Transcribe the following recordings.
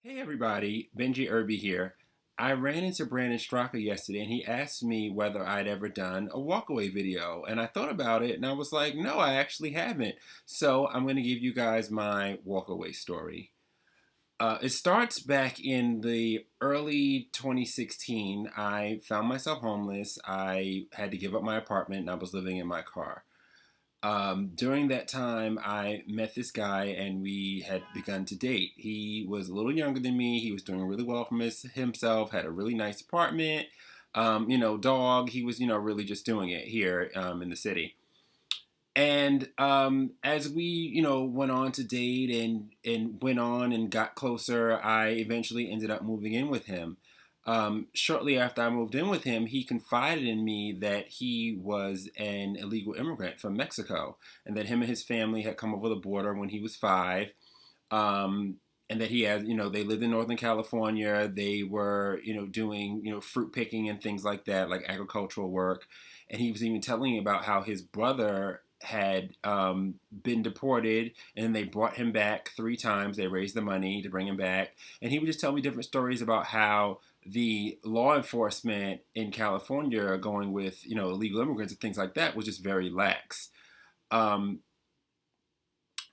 Hey everybody, Benji Irby here. I ran into Brandon Straka yesterday and he asked me whether I'd ever done a Walkaway video. And I thought about it and I was like, no, I actually haven't. So I'm going to give you guys my Walkaway story. It starts back in the early 2016. I found myself homeless. I had to give up my apartment and I was living in my car. During that time, I met this guy and we had begun to date. He was a little younger than me. He was doing really well for himself, had a really nice apartment, dog. He was, really just doing it here in the city. And as we, went on to date and went on and got closer, I eventually ended up moving in with him. Shortly after I moved in with him, he confided in me that he was an illegal immigrant from Mexico, and that him and his family had come over the border when he was 5. And that he had, they lived in Northern California. They were, doing, fruit picking and things like that, like agricultural work. And he was even telling me about how his brother had been deported and they brought him back 3 times. They raised the money to bring him back. And he would just tell me different stories about how the law enforcement in California going with, illegal immigrants and things like that was just very lax. Um,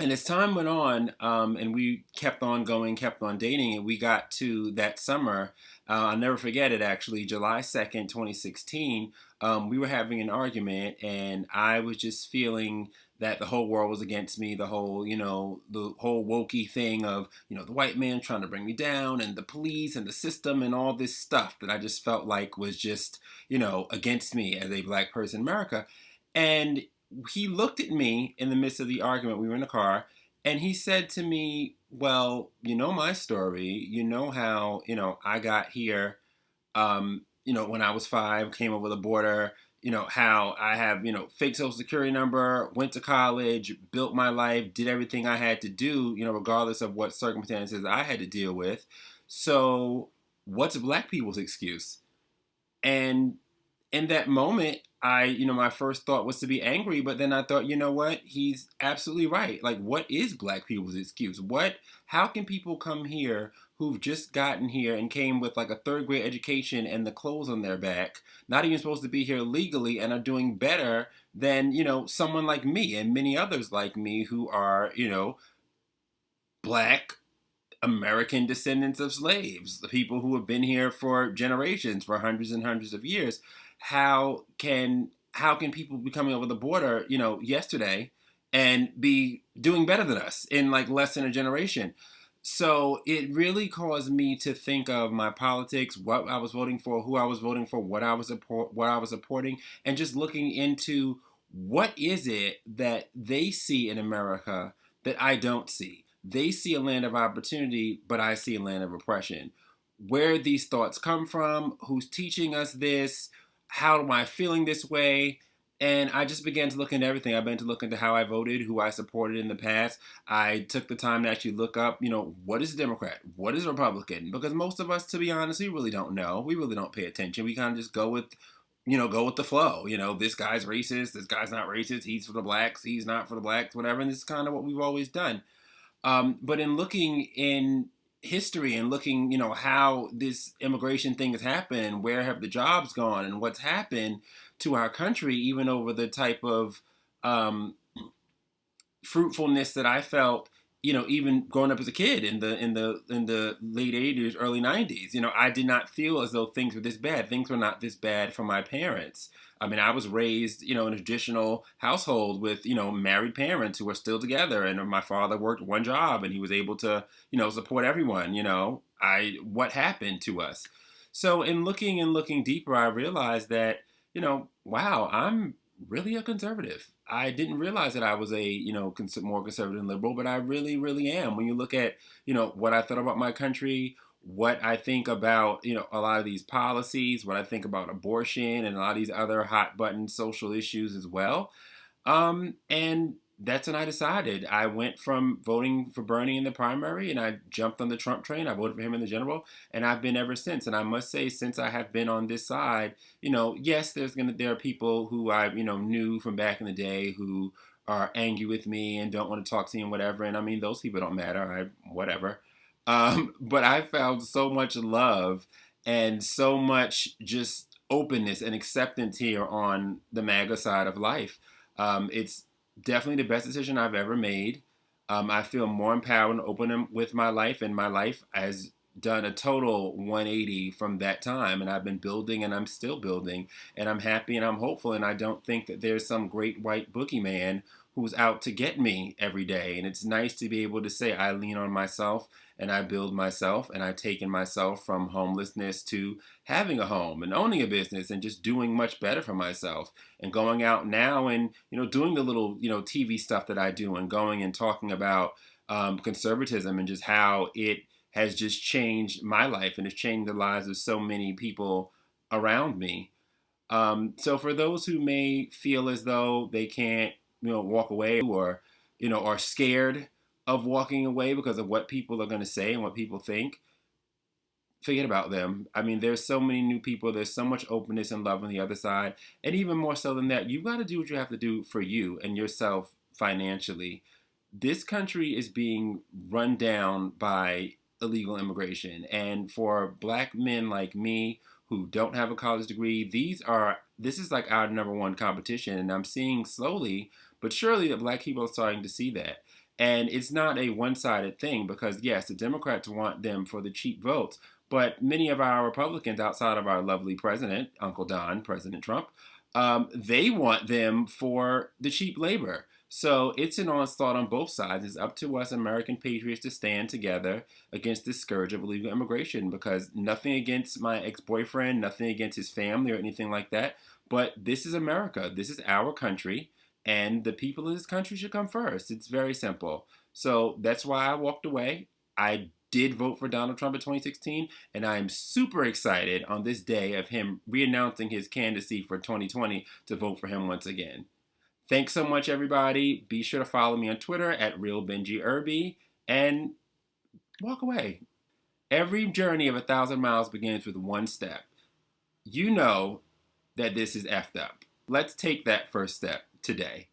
and as time went on, and we kept on going, kept on dating, and we got to that summer, I'll never forget it actually, July 2nd, 2016, we were having an argument, and I was just feeling that the whole world was against me, the whole wokey thing of, the white man trying to bring me down, and the police and the system and all this stuff that I just felt like was just, against me as a black person in America. And he looked at me in the midst of the argument. We were in the car, and he said to me, "Well, you know my story. You know how I got here. When I was 5, came over the border. How I have fake social security number, went to college, built my life, did everything I had to do. Regardless of what circumstances I had to deal with. So, what's black people's excuse?" And in that moment, my first thought was to be angry, but then I thought, you know what? He's absolutely right. Like, what is black people's excuse? How can people come here who've just gotten here and came with like a third grade education and the clothes on their back, not even supposed to be here legally, and are doing better than, someone like me and many others like me who are, black American descendants of slaves, the people who have been here for generations, for hundreds and hundreds of years. How can people be coming over the border, yesterday and be doing better than us in like less than a generation? So it really caused me to think of my politics, what I was voting for, who I was voting for, what I was supporting, and just looking into what is it that they see in America that I don't see. They see a land of opportunity, but I see a land of oppression. Where these thoughts come from, who's teaching us this, how am I feeling this way? And I just began to look into everything. I began to look into how I voted, who I supported in the past. I took the time to actually look up, what is a Democrat? What is a Republican? Because most of us, to be honest, we really don't know. We really don't pay attention. We kind of just go with the flow. This guy's racist. This guy's not racist. He's for the blacks. He's not for the blacks, whatever. And this is kind of what we've always done. But in looking in history and looking, how this immigration thing has happened, where have the jobs gone, and what's happened to our country, even over the type of um, fruitfulness that I felt, even growing up as a kid in the late '80s, early '90s. I did not feel as though things were this bad. Things were not this bad for my parents. I mean, I was raised, in a traditional household with, married parents who were still together, and my father worked one job, and he was able to, support everyone. What happened to us? So, in looking and looking deeper, I realized that, wow, I'm really a conservative. I didn't realize that I was a, more conservative and liberal, but I really, really am. When you look at, what I thought about my country, what I think about, a lot of these policies, what I think about abortion and a lot of these other hot button social issues as well. And that's when I decided. I went from voting for Bernie in the primary and I jumped on the Trump train. I voted for him in the general, and I've been ever since. And I must say, since I have been on this side, yes, there are people who I knew from back in the day who are angry with me and don't want to talk to me and whatever. And I mean, those people don't matter. Whatever. But I found so much love and so much just openness and acceptance here on the MAGA side of life. It's definitely the best decision I've ever made. I feel more empowered and open with my life, and my life has done a total 180 from that time. And I've been building, and I'm still building, and I'm happy and I'm hopeful. And I don't think that there's some great white boogeyman who's out to get me every day. And it's nice to be able to say I lean on myself and I build myself, and I've taken myself from homelessness to having a home and owning a business and just doing much better for myself, and going out now and doing the little TV stuff that I do, and going and talking about conservatism and just how it has just changed my life and has changed the lives of so many people around me. So for those who may feel as though they can't, walk away, or, are scared of walking away because of what people are going to say and what people think, forget about them. I mean, there's so many new people. There's so much openness and love on the other side. And even more so than that, you've got to do what you have to do for you and yourself financially. This country is being run down by illegal immigration. And for black men like me who don't have a college degree, this is like our number one competition. And I'm seeing slowly but surely that black people are starting to see that. And it's not a one-sided thing, because yes, the Democrats want them for the cheap votes, but many of our Republicans, outside of our lovely president, Uncle Don, President Trump, they want them for the cheap labor. So it's an onslaught on both sides. It's up to us American patriots to stand together against this scourge of illegal immigration, because nothing against my ex-boyfriend, nothing against his family or anything like that, but this is America. This is our country, and the people of this country should come first. It's very simple. So that's why I walked away. I did vote for Donald Trump in 2016, and I am super excited on this day of him re-announcing his candidacy for 2020 to vote for him once again. Thanks so much, everybody. Be sure to follow me on Twitter at RealBenjiIrby, and walk away. Every journey of 1,000 miles begins with one step. You know that this is effed up. Let's take that first step today.